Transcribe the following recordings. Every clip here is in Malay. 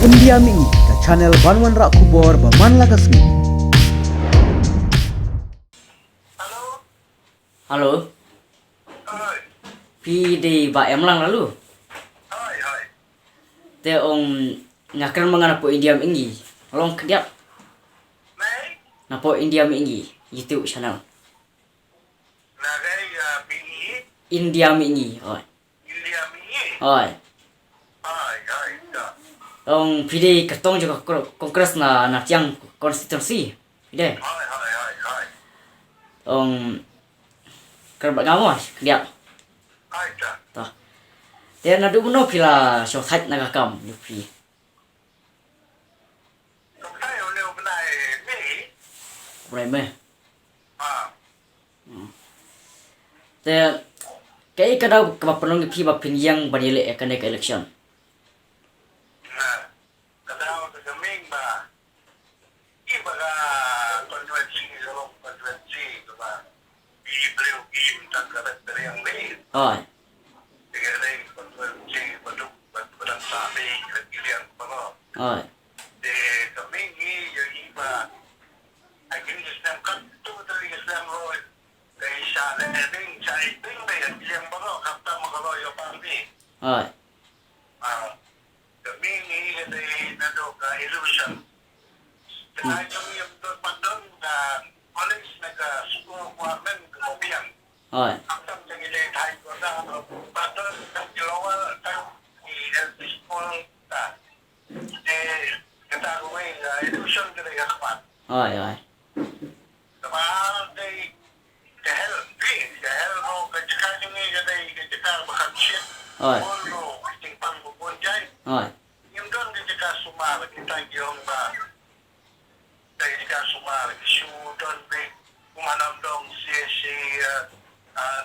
India Mi ke channel Banwan Rak Kubor Baman Lagasmi. Halo, Hai, pi di ba em lang lalu. hai. Te ong ngakran mangana po India mingi. Long kediap Nay, na po India mingi YouTube channel. nagay bingi, India mingi. Oi. India bingi. Oi. Hai, da. Ong pidi ketong juga kongres na tiang konstitusi. Pide. Hai. Ong kerba ngamos kediap. Hai, da. Toh. Te na du no pila so site nagakam ni pi. Kung tayo leo benay ni, Mulai me. ah, Te kay kada kapapanong pi ba pinyang banile ekane ka election. na, kadaw sa gaming ba, iba ka controversy, diba? Ibril, tangkalat na yung late. Oi. Sige rin, controversy, badang sabi, kagilian pa no. Oi. De gaming yung iba, ay kinis ng kanto, talaga ng road. Kaya siya na din, siya iting may kagilian pa no, kapta makaloyo pa rin. Oi. Kami ni nado ka illusion. Kaya yung doon pa doon na college nag-school requirement kumabiyan. Oi. Ang sa gilid high ko na pa doon ng gilawal tayo i-LP school ta. Kata ko may illusion ka na yakpan. Oi. Oi. Kapag day kahel mo kajaka yung kajaka makakship. Oi. Polo, isang pangbubunjay. Oi. Yung doon kita sumara, kita yung kita sumara, isu doon kumanam dong si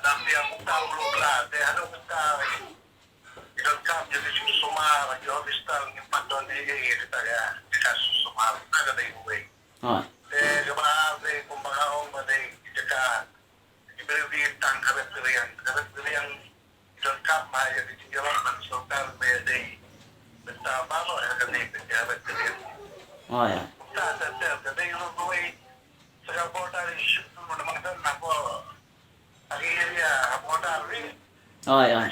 dami ang tawlo la, de ano kita idon kam jadi sumara, yung bistal yung pandon kita ya, kita sumara, agad ay uwi. Oi. Kapag kumbaga ba kita ka ibigin tang karat-kariyan idon kam maya di tinggalan man sultan may basta bago ay ganit karat-kariyan. Oi. Kada yung buhay sa border issue mo naman doon ako ang area border rin. Oi. Oi.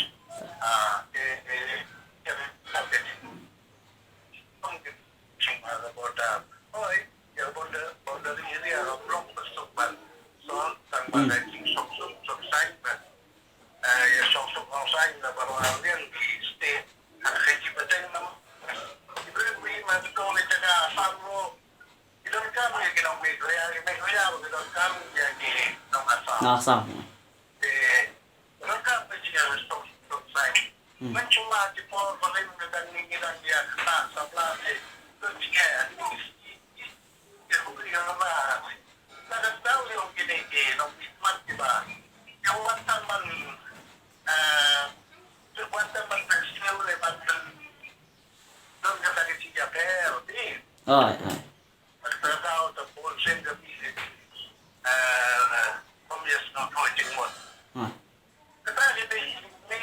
Border area of long pasukban. So, sang bagay sok sign na sok sign na parang yan state ang kajibatan naman. Ibrahim matutulid na samro idon kami ginang may kuya idon kami yang nang asa. Nasam. Idon kami siya sok sign. Mencuma di por bagay mo dan ngilang dia kena sa plate. Terus siya yung mga nagdaw yung ginigil ng bitman, diba? Yung wantan man nagsilaw lebat doon ka tayo siya pero di Oi. Oi. nagtrataw sa pulsin gabi pamiyas ng project mo. Oi. Kasi may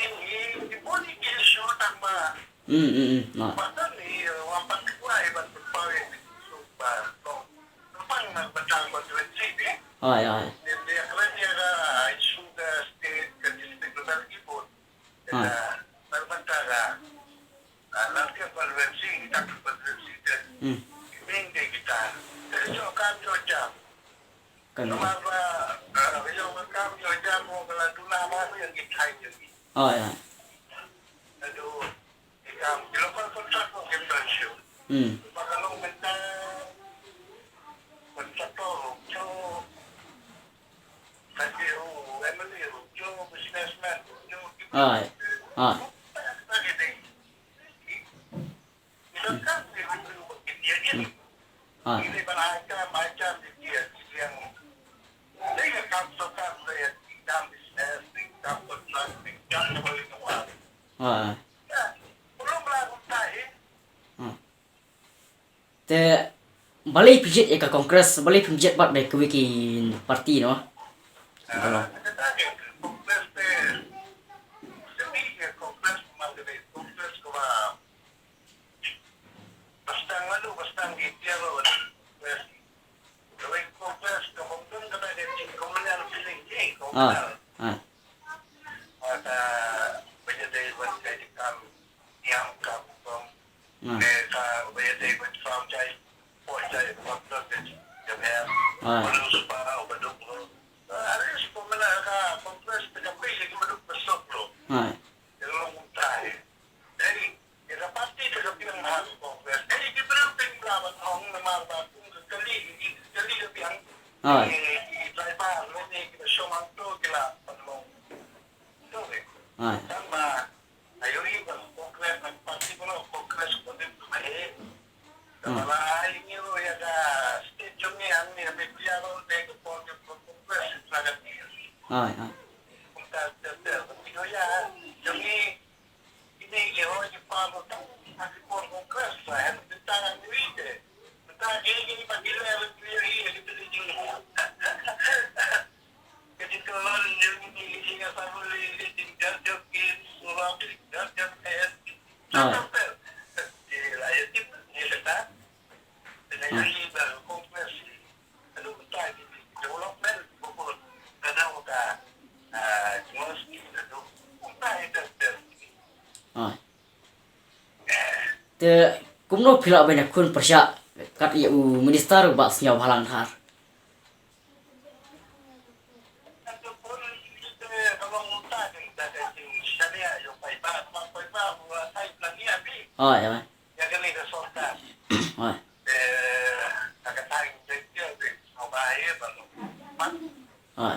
ibuli issue tang ba Oi. patan ni wampat ko ay ba't pagpawin so ba pang nagbatang mo doon siya Oi. Oi. Hindi kaya nga issue the state ka district level ipon nagbanta ka nanti ang controversy kita controversy din hindi kita kasi yung kamyo dyan Kan. lumaba yung kamyo dyan mo kala tulama mo yung gitay yun Oi. Oi. nado ikaw ilokal kontrak mo convention magalong menta kontraktor so kasi yung Emily yung businessman yung Oi. Oi. Oi. Hindi ba macam dia yang dia kapsokan saya tidak business, tidak kontrak, tidak boleh keluar. Oi. Belum melakukan tahi. Te balai pijit ka kongres balai pijit bat baik wiki parti no. Kalau. Kongres kongres mengalami kongres kuma Ai. Ada banyak dari banyak kam yang kam Ai. ka banyak dari banyak farm jai port jai waktu itu jadi Ai. baru para baru ada sekolah ka kongres tercapai lagi baru besok lo Ai. yang muntah jadi kita pasti tercapai yang harus kongres jadi kita perlu tinggal orang memang baru kali lebih yang Ai. Driver ini kita show mantu kita penolong itu Ai. sama ayo ini kongres pasti kalau kongres kongres kemarin kalau ini lo ya ada stadium ni yang ni habis dia lo naik ke kongres sangat tinggi Ai. Ai. kita tapi ya yang ini yo ni pago tak masih kongres lah kita nak duit kita gini bagi lo yang duit kita tinggi jadi kalau ini yang saya boleh tinggal jokin surau tinggal jokin Ai. Te kumno phila banyak kun persya kat iu minister ba senyau halang thar. Ai. Ai. Ai. Ai. Ai. Ai. Ai.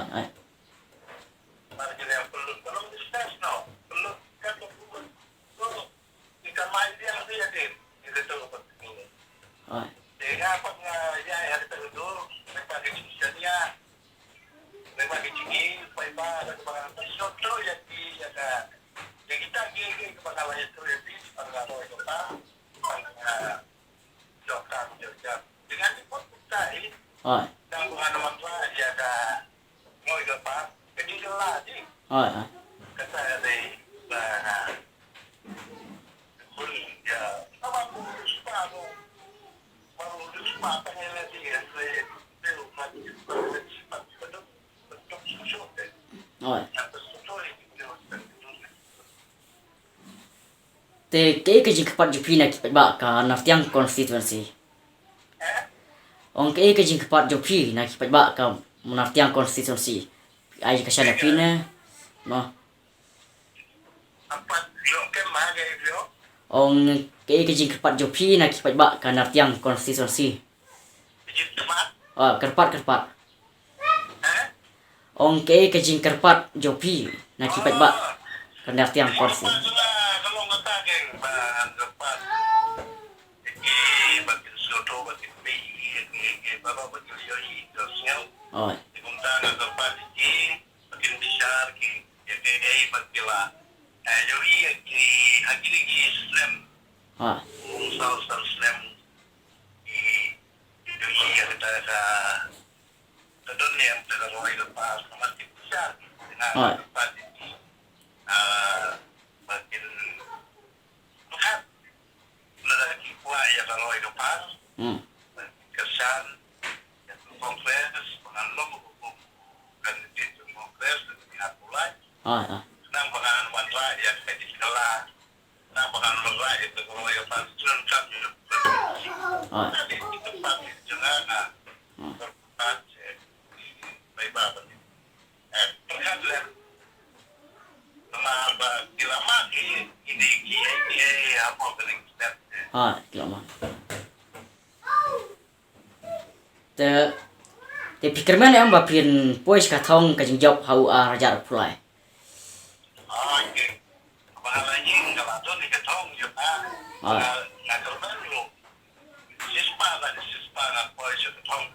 Ai. Ai. Ai. Ai. Te ke jing kepat jupina ki ba ka naftiang constituency. Ong ke jing kepat jupi na ki ba ka naftiang constituency. Ai ka sana pina no. Ong ke jing kepat jupi na ki ba ka naftiang constituency. Kerpat. Ong ke jing kerpat jopi na ki ba ka naftiang constituency. Ai. Kesan kongres pengalung hukum kandidat kongres dengan mulai nang penganan wanita yang di sekolah nang penganan rakyat itu kalau yang pasukan kami nanti di tempat di jangan tempat baik bapak terkadang nama kilama ini apa paling step Kilama. Te pikir mana yang bapin pois katong kajing job hau raja pulai. Oke. Bahalanya kalau tu ni katong juga. Nak korban lu. Sispa nak pois katong.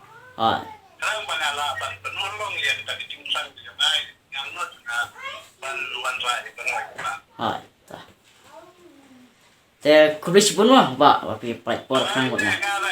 Sekarang pengalaman penolong yang tadi diusahakan dengan yang not na bantuan rakyat penolong. Te kublis pun ba bapi platform kan buat.